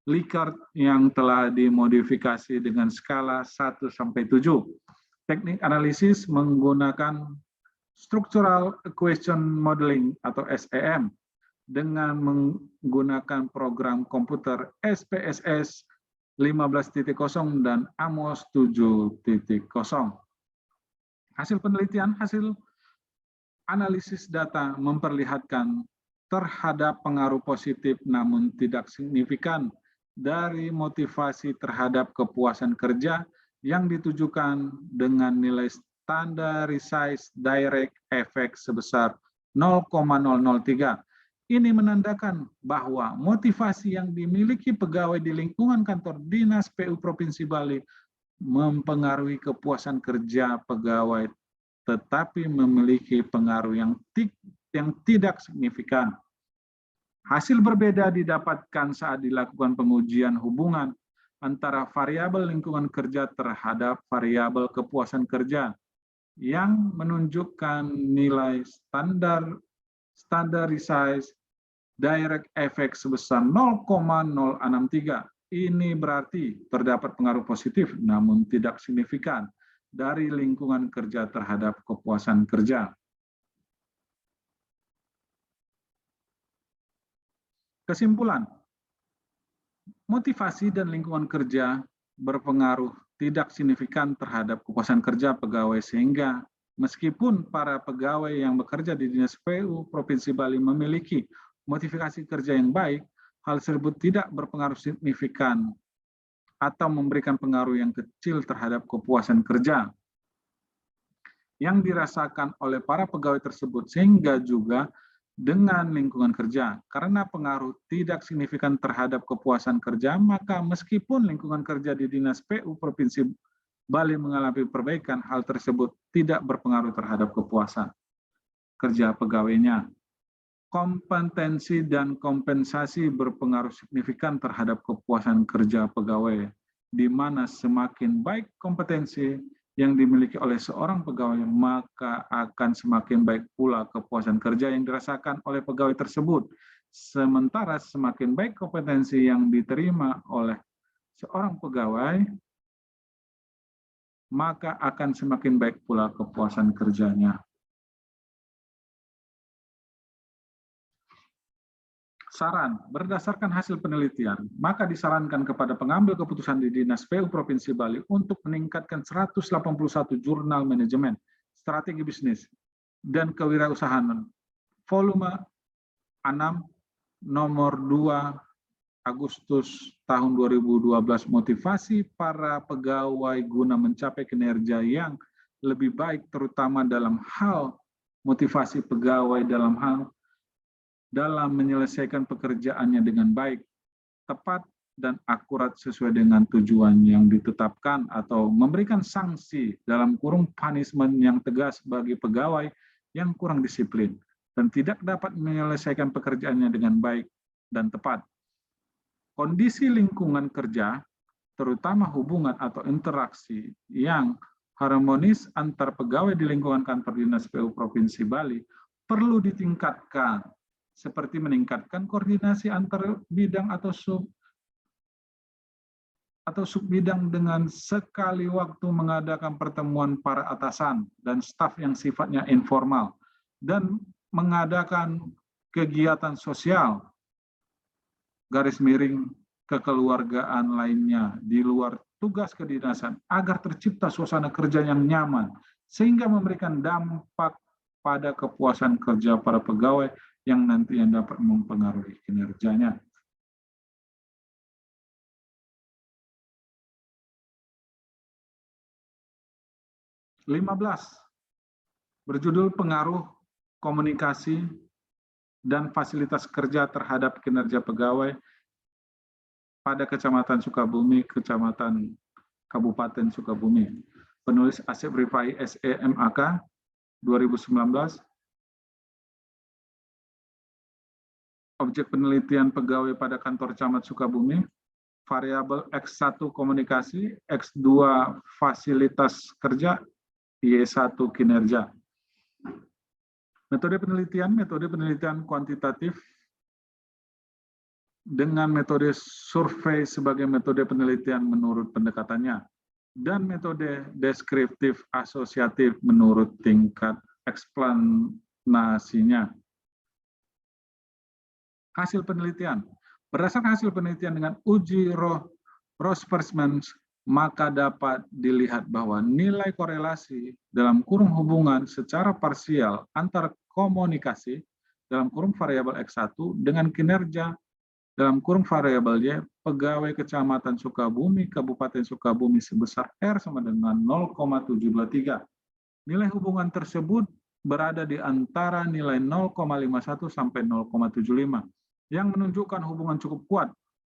Likert yang telah dimodifikasi dengan skala 1-7. Teknik analisis menggunakan Structural Equation Modeling atau SEM dengan menggunakan program komputer SPSS 15.0 dan AMOS 7.0. Hasil penelitian, hasil analisis data memperlihatkan terhadap pengaruh positif namun tidak signifikan dari motivasi terhadap kepuasan kerja yang ditujukan dengan nilai standardized direct effect sebesar 0,003. Ini menandakan bahwa motivasi yang dimiliki pegawai di lingkungan kantor Dinas PU Provinsi Bali mempengaruhi kepuasan kerja pegawai, tetapi memiliki pengaruh yang tidak signifikan. Hasil berbeda didapatkan saat dilakukan pengujian hubungan antara variabel lingkungan kerja terhadap variabel kepuasan kerja yang menunjukkan nilai standardized direct effect sebesar 0,063. Ini berarti terdapat pengaruh positif namun tidak signifikan dari lingkungan kerja terhadap kepuasan kerja. Kesimpulan, motivasi dan lingkungan kerja berpengaruh tidak signifikan terhadap kepuasan kerja pegawai, sehingga meskipun para pegawai yang bekerja di Dinas PU Provinsi Bali memiliki motivasi kerja yang baik, hal tersebut tidak berpengaruh signifikan atau memberikan pengaruh yang kecil terhadap kepuasan kerja yang dirasakan oleh para pegawai tersebut, sehingga juga dengan lingkungan kerja. Karena pengaruh tidak signifikan terhadap kepuasan kerja, maka meskipun lingkungan kerja di Dinas PU Provinsi Bali mengalami perbaikan, hal tersebut tidak berpengaruh terhadap kepuasan kerja pegawainya. Kompetensi dan kompensasi berpengaruh signifikan terhadap kepuasan kerja pegawai, di mana semakin baik kompetensi yang dimiliki oleh seorang pegawai, maka akan semakin baik pula kepuasan kerja yang dirasakan oleh pegawai tersebut. Sementara semakin baik kompetensi yang diterima oleh seorang pegawai, maka akan semakin baik pula kepuasan kerjanya. Saran, berdasarkan hasil penelitian, maka disarankan kepada pengambil keputusan di Dinas PU Provinsi Bali untuk meningkatkan 181 jurnal manajemen, strategi bisnis, dan kewirausahaan. Volume 6, nomor 2, Agustus tahun 2012, motivasi para pegawai guna mencapai kinerja yang lebih baik, terutama dalam hal motivasi pegawai dalam menyelesaikan pekerjaannya dengan baik, tepat, dan akurat sesuai dengan tujuan yang ditetapkan, atau memberikan sanksi dalam kurung punishment yang tegas bagi pegawai yang kurang disiplin dan tidak dapat menyelesaikan pekerjaannya dengan baik dan tepat. Kondisi lingkungan kerja, terutama hubungan atau interaksi yang harmonis antar pegawai di lingkungan kantor Dinas PU Provinsi Bali, perlu ditingkatkan, seperti meningkatkan koordinasi antar bidang atau subbidang dengan sekali waktu mengadakan pertemuan para atasan dan staf yang sifatnya informal, dan mengadakan kegiatan sosial / kekeluargaan lainnya di luar tugas kedinasan agar tercipta suasana kerja yang nyaman, sehingga memberikan dampak pada kepuasan kerja para pegawai yang nantinya dapat mempengaruhi kinerjanya. Berjudul pengaruh komunikasi dan fasilitas kerja terhadap kinerja pegawai pada Kecamatan Sukabumi, Kecamatan Kabupaten Sukabumi. Penulis Asep Rifai SEMAK 2019. Objek penelitian pegawai pada kantor camat Sukabumi. Variabel X1 komunikasi, X2 fasilitas kerja, Y1 kinerja. Metode penelitian kuantitatif dengan metode survei sebagai metode penelitian menurut pendekatannya, dan metode deskriptif asosiatif menurut tingkat eksplanasinya. Hasil penelitian. Berdasarkan hasil penelitian dengan uji Rospersman, maka dapat dilihat bahwa nilai korelasi dalam kurung hubungan secara parsial antara komunikasi dalam kurung variabel X1 dengan kinerja dalam kurung variabel Y pegawai Kecamatan Sukabumi, Kabupaten Sukabumi sebesar R sama dengan 0,723. Nilai hubungan tersebut berada di antara nilai 0,51 sampai 0,75 yang menunjukkan hubungan cukup kuat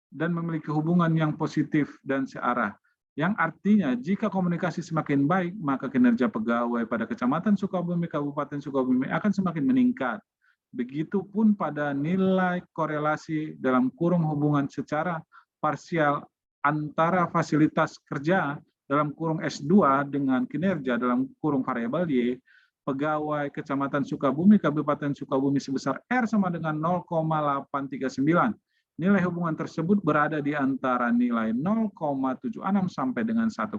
dan memiliki hubungan yang positif dan searah. Yang artinya jika komunikasi semakin baik, maka kinerja pegawai pada Kecamatan Sukabumi, Kabupaten Sukabumi akan semakin meningkat. Begitupun pada nilai korelasi dalam kurung hubungan secara parsial antara fasilitas kerja dalam kurung S2 dengan kinerja dalam kurung variabel Y, pegawai Kecamatan Sukabumi, Kabupaten Sukabumi sebesar R sama dengan 0,839. Nilai hubungan tersebut berada di antara nilai 0,76 sampai dengan 1,00,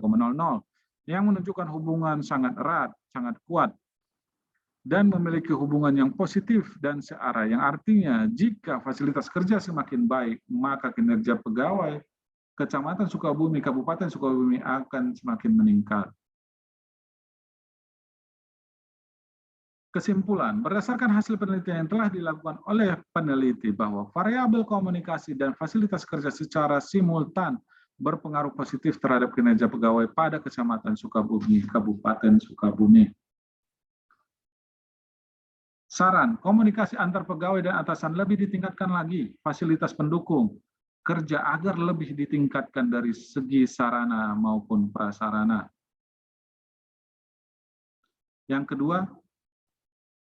yang menunjukkan hubungan sangat erat, sangat kuat, dan memiliki hubungan yang positif dan searah, yang artinya jika fasilitas kerja semakin baik, maka kinerja pegawai Kecamatan Sukabumi, Kabupaten Sukabumi akan semakin meningkat. Kesimpulan, berdasarkan hasil penelitian yang telah dilakukan oleh peneliti bahwa variabel komunikasi dan fasilitas kerja secara simultan berpengaruh positif terhadap kinerja pegawai pada Kecamatan Sukabumi, Kabupaten Sukabumi. Saran, komunikasi antar pegawai dan atasan lebih ditingkatkan lagi, fasilitas pendukung kerja agar lebih ditingkatkan dari segi sarana maupun prasarana. Yang kedua,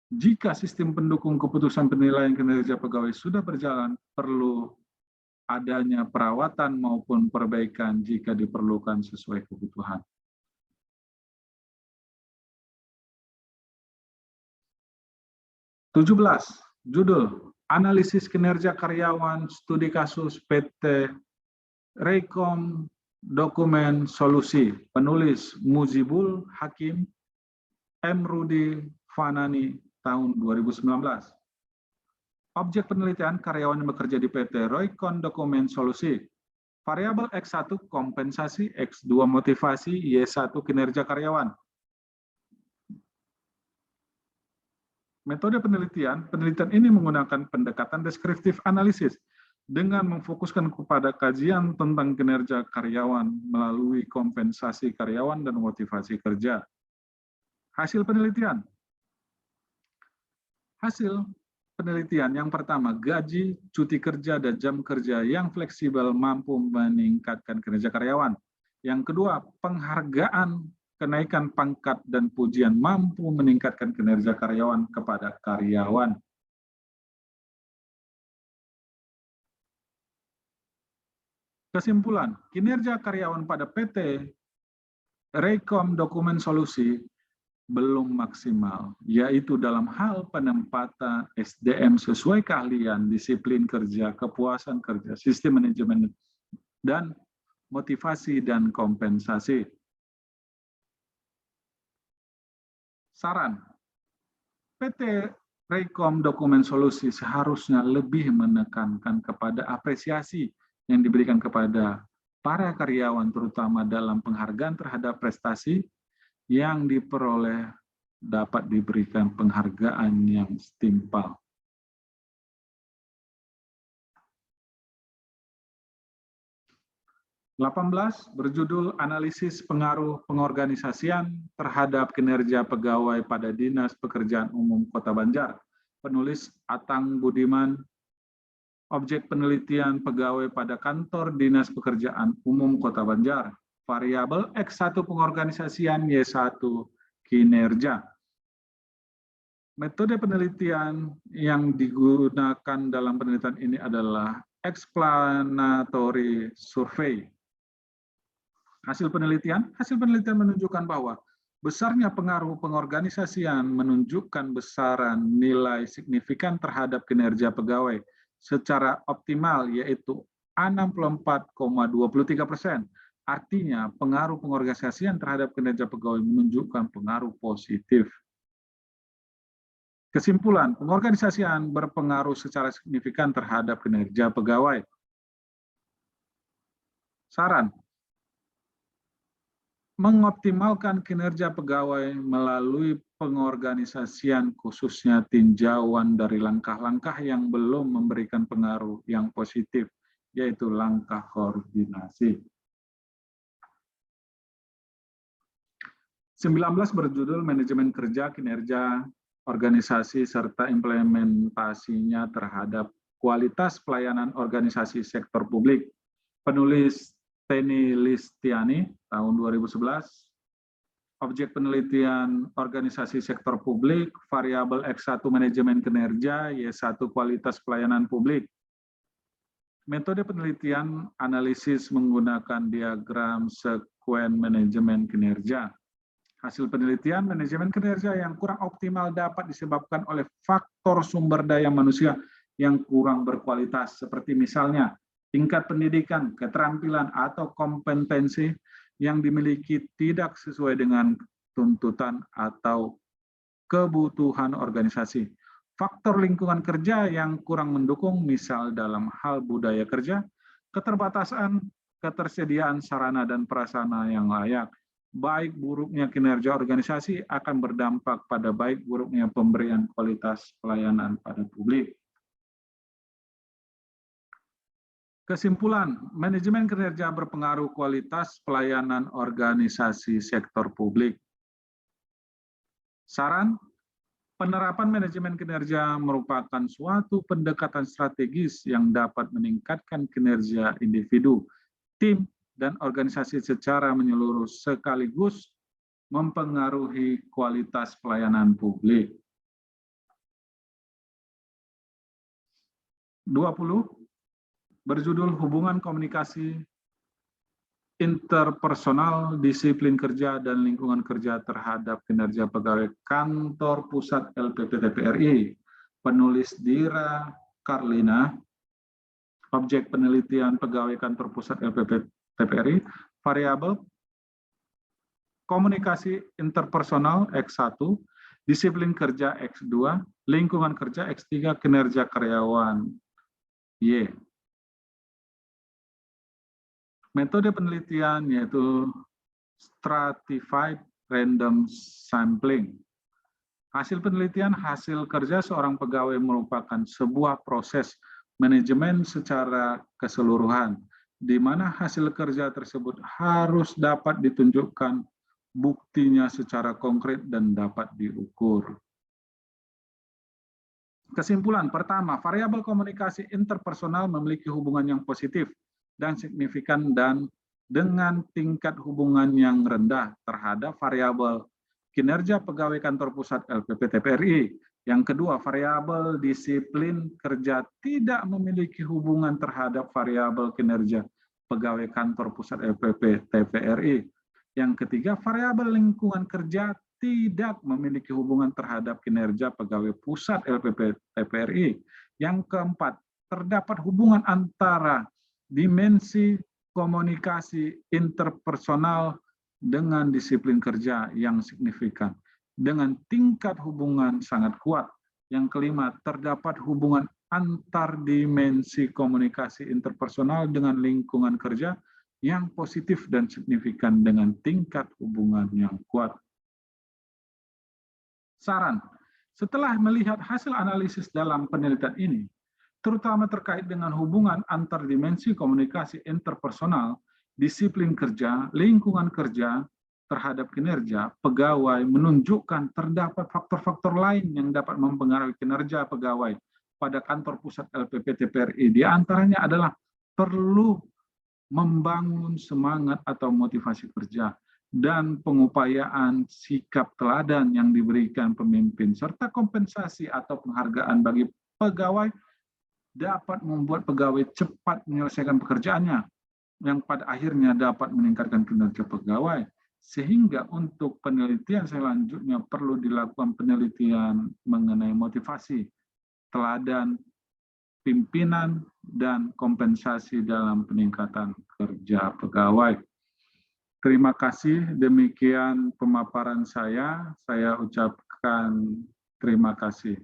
jika sistem pendukung keputusan penilaian kinerja pegawai sudah berjalan, perlu adanya perawatan maupun perbaikan jika diperlukan sesuai kebutuhan. Judul, Analisis Kinerja Karyawan Studi Kasus PT Rekom Dokumen Solusi. Penulis Mujibul Hakim, M. Rudi Fanani, tahun 2019. Objek penelitian karyawan yang bekerja di PT Roycon Dokumen Solusi. Variabel X1 kompensasi, X2 motivasi, Y1 kinerja karyawan. Metode penelitian ini menggunakan pendekatan deskriptif analisis dengan memfokuskan kepada kajian tentang kinerja karyawan melalui kompensasi karyawan dan motivasi kerja. Hasil penelitian. Hasil penelitian yang pertama, gaji, cuti kerja, dan jam kerja yang fleksibel mampu meningkatkan kinerja karyawan. Yang kedua, penghargaan, kenaikan pangkat, dan pujian mampu meningkatkan kinerja karyawan kepada karyawan. Kesimpulan, kinerja karyawan pada PT Rekom Dokumen Solusi belum maksimal, yaitu dalam hal penempatan SDM sesuai keahlian, disiplin kerja, kepuasan kerja, sistem manajemen, dan motivasi dan kompensasi. Saran, PT Rekom Dokumen Solusi seharusnya lebih menekankan kepada apresiasi yang diberikan kepada para karyawan, terutama dalam penghargaan terhadap prestasi yang diperoleh, dapat diberikan penghargaan yang setimpal. Berjudul Analisis Pengaruh Pengorganisasian terhadap Kinerja Pegawai pada Dinas Pekerjaan Umum Kota Banjar. Penulis Atang Budiman. Objek penelitian pegawai pada Kantor Dinas Pekerjaan Umum Kota Banjar. Variabel X1 pengorganisasian, Y1 kinerja. Metode penelitian yang digunakan dalam penelitian ini adalah explanatory survey. Hasil penelitian menunjukkan bahwa besarnya pengaruh pengorganisasian menunjukkan besaran nilai signifikan terhadap kinerja pegawai secara optimal, yaitu 64,23%. Artinya, pengaruh pengorganisasian terhadap kinerja pegawai menunjukkan pengaruh positif. Kesimpulan, pengorganisasian berpengaruh secara signifikan terhadap kinerja pegawai. Saran, mengoptimalkan kinerja pegawai melalui pengorganisasian, khususnya tinjauan dari langkah-langkah yang belum memberikan pengaruh yang positif, yaitu langkah koordinasi. 19 berjudul Manajemen Kerja, Kinerja Organisasi serta Implementasinya terhadap Kualitas Pelayanan Organisasi Sektor Publik. Penulis Teni Listiani, tahun 2011. Objek penelitian organisasi sektor publik, variabel X1 manajemen kinerja, Y1 kualitas pelayanan publik. Metode penelitian analisis menggunakan diagram sekuen manajemen kinerja. Hasil penelitian manajemen kinerja yang kurang optimal dapat disebabkan oleh faktor sumber daya manusia yang kurang berkualitas, seperti misalnya tingkat pendidikan, keterampilan, atau kompetensi yang dimiliki tidak sesuai dengan tuntutan atau kebutuhan organisasi. Faktor lingkungan kerja yang kurang mendukung, misal dalam hal budaya kerja, keterbatasan, ketersediaan sarana dan prasarana yang layak. Baik buruknya kinerja organisasi akan berdampak pada baik buruknya pemberian kualitas pelayanan pada publik. Kesimpulan, manajemen kinerja berpengaruh kualitas pelayanan organisasi sektor publik. Saran, penerapan manajemen kinerja merupakan suatu pendekatan strategis yang dapat meningkatkan kinerja individu, tim, dan organisasi secara menyeluruh sekaligus mempengaruhi kualitas pelayanan publik. 20. Berjudul Hubungan Komunikasi Interpersonal, Disiplin Kerja, dan Lingkungan Kerja terhadap Kinerja Pegawai Kantor Pusat LPP TPRI. Penulis Dira Karlina. Objek penelitian pegawai Kantor Pusat LPP TPRI. Variabel komunikasi interpersonal X1, disiplin kerja X2, lingkungan kerja X3, kinerja karyawan Y. Metode penelitian yaitu stratified random sampling. Hasil penelitian hasil kerja seorang pegawai merupakan sebuah proses manajemen secara keseluruhan, di mana hasil kerja tersebut harus dapat ditunjukkan buktinya secara konkret dan dapat diukur. Kesimpulan pertama, variabel komunikasi interpersonal memiliki hubungan yang positif dan signifikan dan dengan tingkat hubungan yang rendah terhadap variabel kinerja pegawai kantor pusat LPP TPRI. Yang kedua, variabel disiplin kerja tidak memiliki hubungan terhadap variabel kinerja pegawai kantor pusat LPP TPRI. Yang ketiga, variabel lingkungan kerja tidak memiliki hubungan terhadap kinerja pegawai pusat LPP TPRI. Yang keempat, terdapat hubungan antara dimensi komunikasi interpersonal dengan disiplin kerja yang signifikan, dengan tingkat hubungan sangat kuat. Yang kelima, terdapat hubungan antar dimensi komunikasi interpersonal dengan lingkungan kerja yang positif dan signifikan dengan tingkat hubungan yang kuat. Saran, setelah melihat hasil analisis dalam penelitian ini, terutama terkait dengan hubungan antar dimensi komunikasi interpersonal, disiplin kerja, lingkungan kerja, terhadap kinerja pegawai menunjukkan terdapat faktor-faktor lain yang dapat mempengaruhi kinerja pegawai pada kantor pusat LPP TPRI. Di antaranya adalah perlu membangun semangat atau motivasi kerja dan pengupayaan sikap teladan yang diberikan pemimpin serta kompensasi atau penghargaan bagi pegawai dapat membuat pegawai cepat menyelesaikan pekerjaannya yang pada akhirnya dapat meningkatkan kinerja pegawai. Sehingga untuk penelitian selanjutnya perlu dilakukan penelitian mengenai motivasi, teladan, pimpinan, dan kompensasi dalam peningkatan kerja pegawai. Terima kasih, demikian pemaparan saya ucapkan terima kasih.